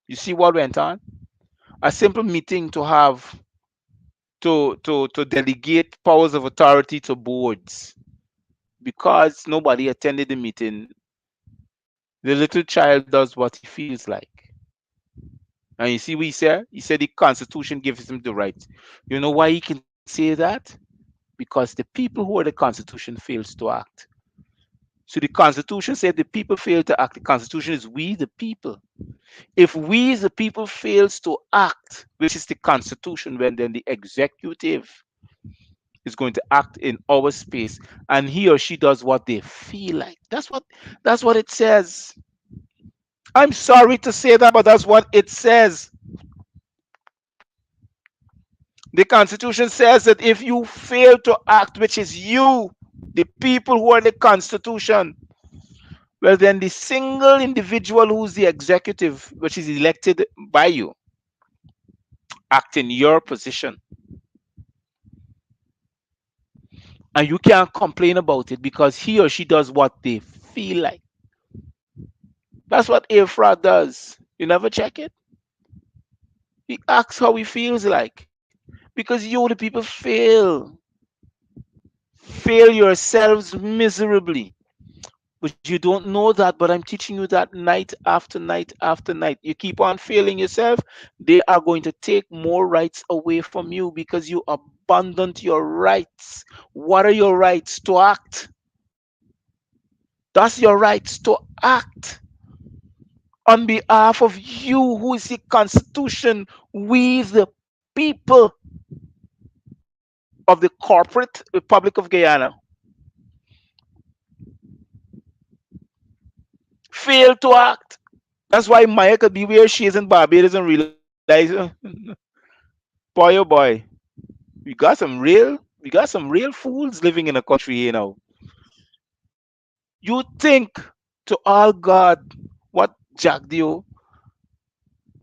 You see what went on? A simple meeting to have to delegate powers of authority to boards. Because nobody attended the meeting, the little child does what he feels like. And you see what he said? He said the Constitution gives him the right. You know why he can say that? Because the people who are the Constitution fails to act. So the Constitution said the people fail to act. The Constitution is we, the people. If we, the people, fails to act, which is the Constitution, when then the executive is going to act in our space, and he or she does what they feel like. That's what it says. I'm sorry to say that, but that's what it says. The Constitution says that if you fail to act, which is you, the people who are the Constitution, well, then the single individual who's the executive, which is elected by you, act in your position. And you can't complain about it because he or she does what they feel like. That's what Efra does. You never check it? He acts how he feels like. Because you, the people, fail yourselves miserably. But you don't know that, but I'm teaching you that night after night after night. You keep on failing yourself, they are going to take more rights away from you because you abandoned your rights. What are your rights? To act. That's your rights to act on behalf of you, who is the Constitution, we the people of the corporate Republic of Guyana. Fail to act. That's why Maya could be where she is in Barbados and realize, boy, oh boy, we got some real fools living in a country here now. You think to all God what Jack Dio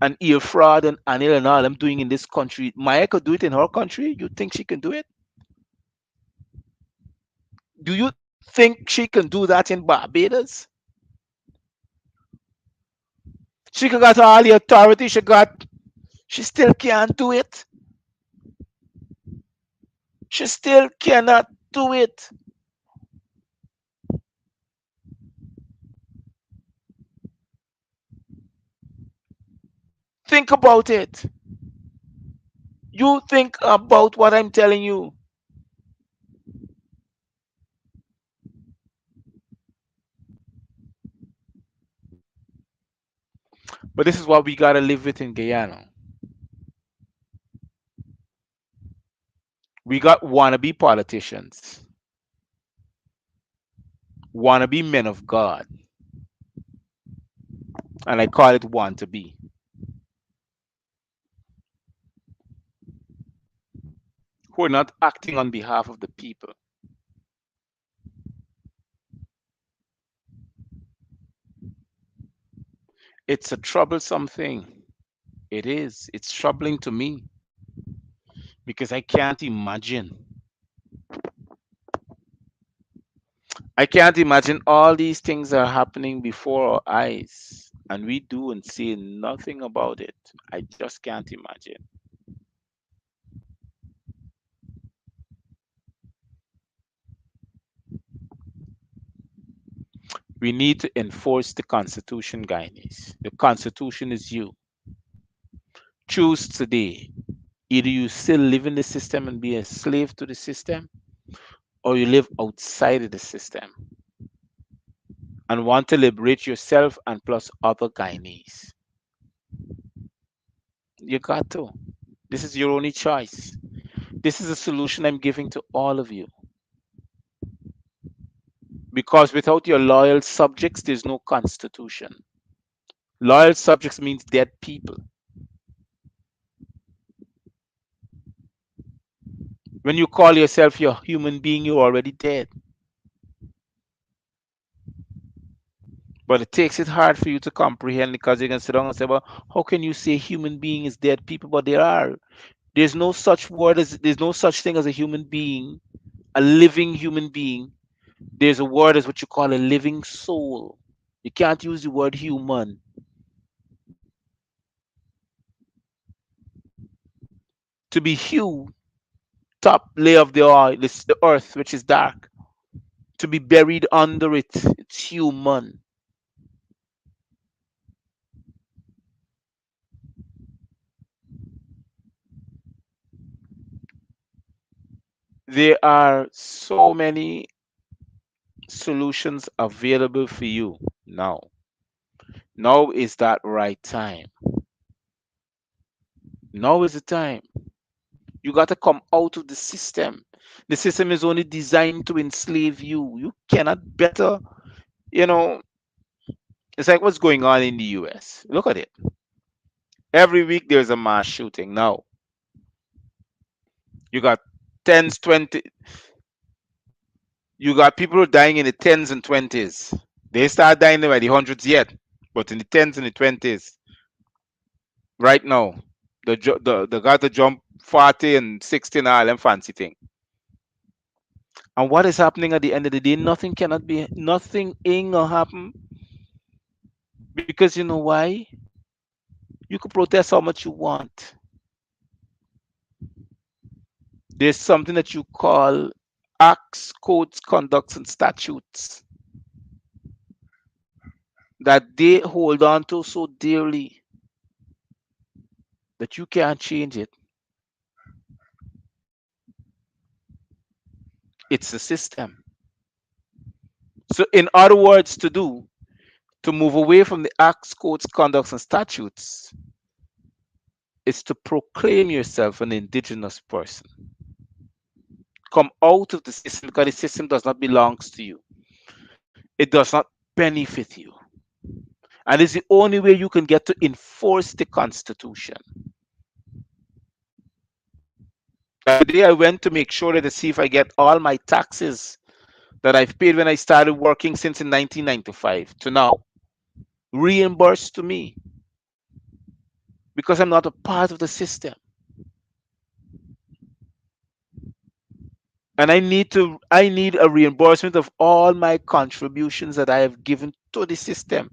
and Ear Fraud and Anil and all them doing in this country, Maya could do it in her country? You think she can do it? Do you think she can do that in Barbados? She could got all the authority she still can't do it. She still cannot do it. Think about it. You think about what I'm telling you. But this is what we gotta live with in Guyana. We got wannabe politicians, wannabe men of God, and I call it want to be, who are not acting on behalf of the people. It's a troublesome thing. It is. It's troubling to me because I can't imagine. I can't imagine all these things are happening before our eyes and we do and say nothing about it. I just can't imagine. We need to enforce the Constitution, guys. The Constitution is you. Choose today. Either you still live in the system and be a slave to the system, or you live outside of the system and want to liberate yourself and plus other Guyanese. You got to. This is your only choice. This is a solution I'm giving to all of you. Because without your loyal subjects, there's no constitution. Loyal subjects means dead people. When you call yourself your human being, you're already dead. But it takes it hard for you to comprehend because you can sit down and say, well, how can you say human being is dead people? But there are. There's no such thing as a human being, a living human being. There's a word as what you call a living soul. You can't use the word human. To be hue, top layer of the oil, this the earth which is dark. To be buried under it, it's human. There are so many solutions available for you now. Now is that right time. Now is the time. You got to come out of the system. The system is only designed to enslave you. You cannot better, you know, it's like what's going on in the US. Look at it. Every week there's a mass shooting. Now, you got tens, 20, you got people who are dying in the tens and 20s. They start dying by the hundreds yet, but in the tens and the 20s, right now, the got to jump 40 and 60 and all them fancy thing. And what is happening at the end of the day? Nothing ain't gonna happen because you know why? You could protest how much you want. There's something that you call acts, codes, conducts, and statutes that they hold on to so dearly that you can't change it. It's the system. So, in other words, to move away from the acts, codes, conducts, and statutes is to proclaim yourself an indigenous person. Come out of the system because the system does not belong to you. It does not benefit you. And it's the only way you can get to enforce the Constitution. Like today, I went to make sure that to see if I get all my taxes that I've paid when I started working since in 1995 to now reimbursed to me because I'm not a part of the system. And I need a reimbursement of all my contributions that I have given to the system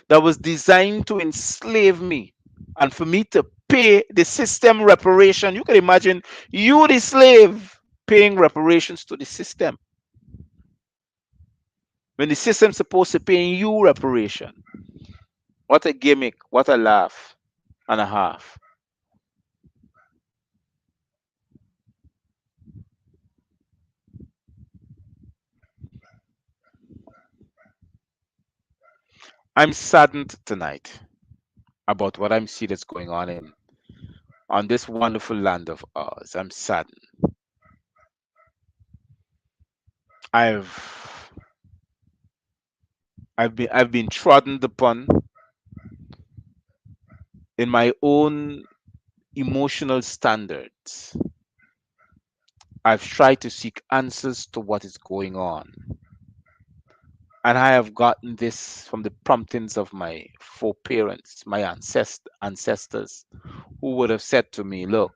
that was designed to enslave me and for me to pay the system reparation. You can imagine you the slave paying reparations to the system when the system's supposed to pay you reparation. What a gimmick, what a laugh and a half. I'm saddened tonight about what I'm seeing that's going on in on this wonderful land of ours. I'm saddened. I've I've been trodden upon in my own emotional standards. I've tried to seek answers to what is going on. And I have gotten this from the promptings of my foreparents, my ancestors, who would have said to me, look,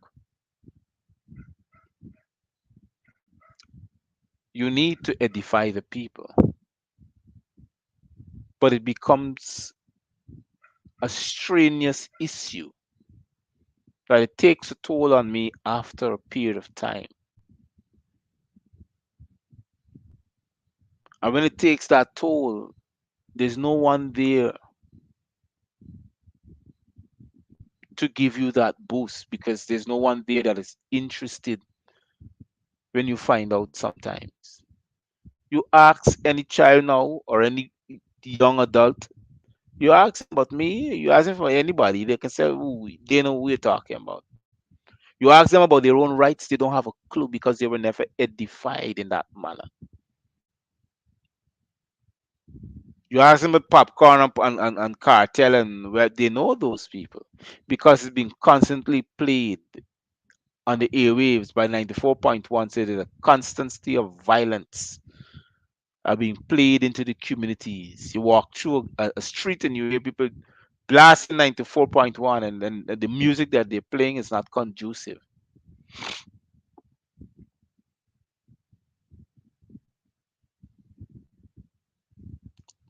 you need to edify the people. But it becomes a strenuous issue that it takes a toll on me after a period of time. And when it takes that toll, there's no one there to give you that boost because there's no one there that is interested when you find out sometimes. You ask any child now or any young adult, you ask them about me, you ask them for anybody, they can say, ooh, they know who you're talking about. You ask them about their own rights, they don't have a clue because they were never edified in that manner. You ask them about popcorn and cartel, and well, they know those people because it's been constantly played on the airwaves by 94.1. So there's a constancy of violence are being played into the communities. You walk through a street and you hear people blasting 94.1, and then the music that they're playing is not conducive.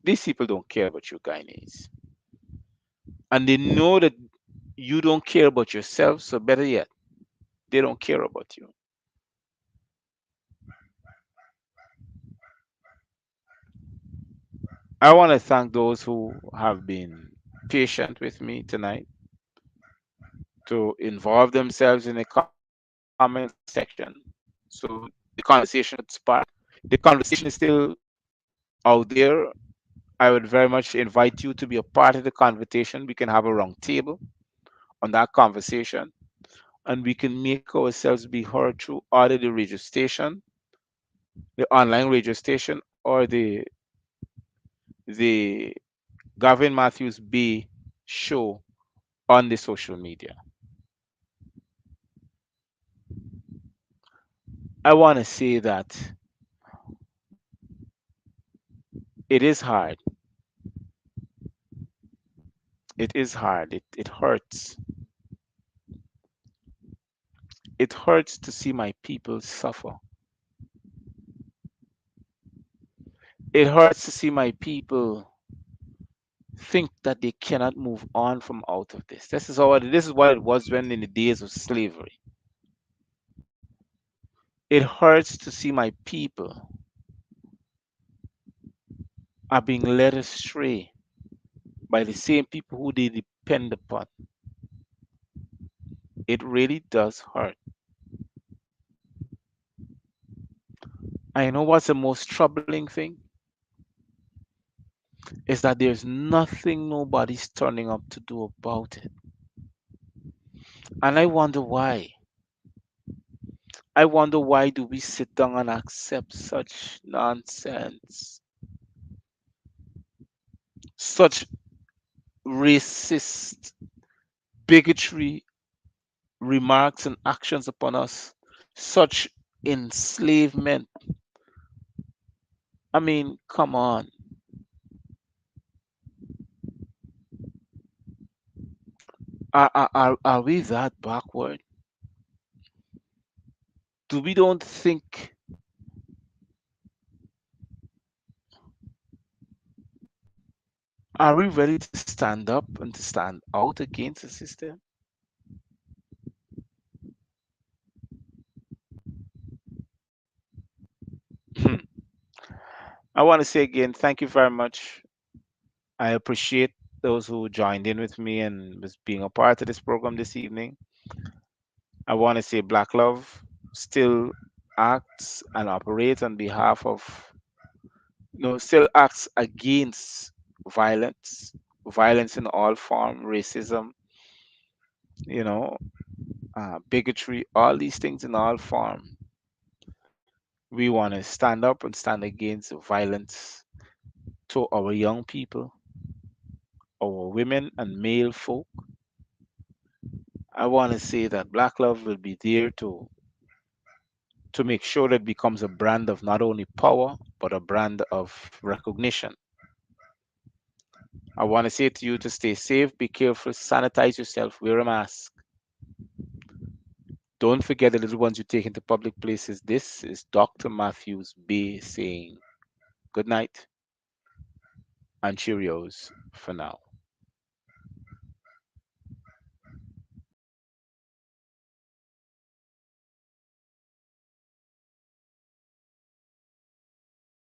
These people don't care about you, Guyanese. And they know that you don't care about yourself, so better yet, they don't care about you. I want to thank those who have been patient with me tonight to involve themselves in the comment section. So the conversation would spark. The conversation is still out there. I would very much invite you to be a part of the conversation. We can have a round table on that conversation, and we can make ourselves be heard through either the radio station, the online radio station, or the Gavin Matthews-Bey show on the social media. I want to say that it is hard. It is hard. It hurts. It hurts to see my people suffer. It hurts to see my people think that they cannot move on from out of this. This is what it was when in the days of slavery. It hurts to see my people are being led astray by the same people who they depend upon. It really does hurt. I know what's the most troubling thing is that there's nothing nobody's turning up to do about it. And I wonder why. I wonder why do we sit down and accept such nonsense, such racist bigotry remarks and actions upon us, such enslavement. I mean, come on. Are we that backward? Do we don't think, are we ready to stand up and to stand out against the system? I want to say again, thank you very much. I appreciate those who joined in with me and was being a part of this program this evening. I want to say Black Love still acts and operates on behalf of, still acts against violence, violence in all form, racism, you know, bigotry, all these things in all form. We want to stand up and stand against violence to our young people, our women and male folk. I want to say that Black Love will be there to make sure that it becomes a brand of not only power but a brand of recognition. I want to say to you to stay safe, be careful, sanitize yourself, wear a mask. Don't forget the little ones you take into public places. This is Dr. Matthews-Bey saying good night and Cheerios for now.